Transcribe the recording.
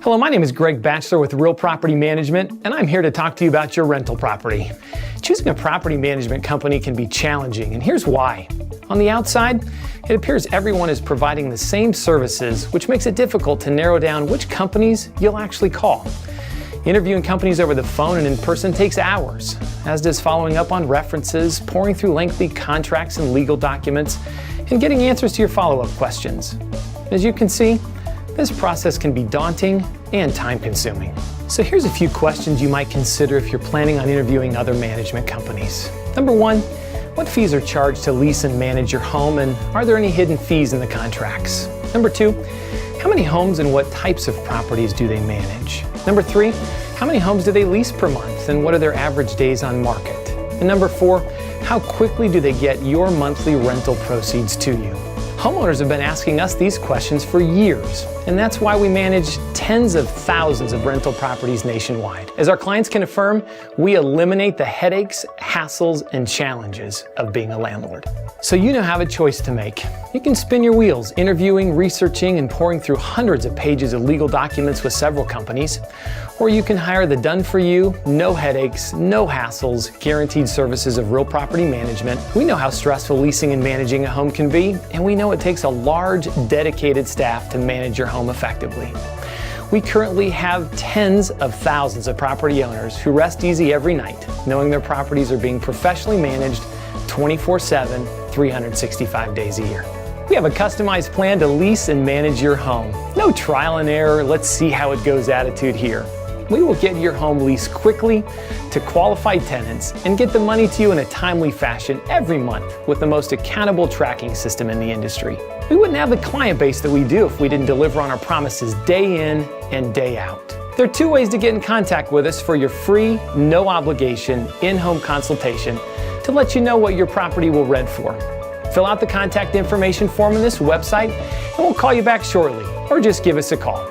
Hello, my name is Greg Batchelor with Real Property Management, and I'm here to talk to you about your rental property. Choosing a property management company can be challenging, and here's why. On the outside, it appears everyone is providing the same services, which makes it difficult to narrow down which companies you'll actually call. Interviewing companies over the phone and in person takes hours, as does following up on references, pouring through lengthy contracts and legal documents, and getting answers to your follow-up questions. As you can see, this process can be daunting and time-consuming. So here's a few questions you might consider if you're planning on interviewing other management companies. Number one, what fees are charged to lease and manage your home, and are there any hidden fees in the contracts? Number two, how many homes and what types of properties do they manage? Number three, how many homes do they lease per month, and what are their average days on market? And number four, how quickly do they get your monthly rental proceeds to you? Homeowners have been asking us these questions for years, and that's why we manage tens of thousands of rental properties nationwide. As our clients can affirm, we eliminate the headaches, hassles, and challenges of being a landlord. So you now have a choice to make. You can spin your wheels interviewing, researching, and pouring through hundreds of pages of legal documents with several companies, or you can hire the done-for-you, no headaches, no hassles, guaranteed services of Real Property Management. We know how stressful leasing and managing a home can be, and we know it takes a large, dedicated staff to manage your home effectively. We currently have tens of thousands of property owners who rest easy every night, knowing their properties are being professionally managed 24/7, 365 days a year. We have a customized plan to lease and manage your home. No trial and error, let's see how it goes attitude here. We will get your home leased quickly to qualified tenants and get the money to you in a timely fashion every month with the most accountable tracking system in the industry. We wouldn't have the client base that we do if we didn't deliver on our promises day in and day out. There are two ways to get in contact with us for your free, no obligation, in-home consultation to let you know what your property will rent for. Fill out the contact information form on this website and we'll call you back shortly, or just give us a call.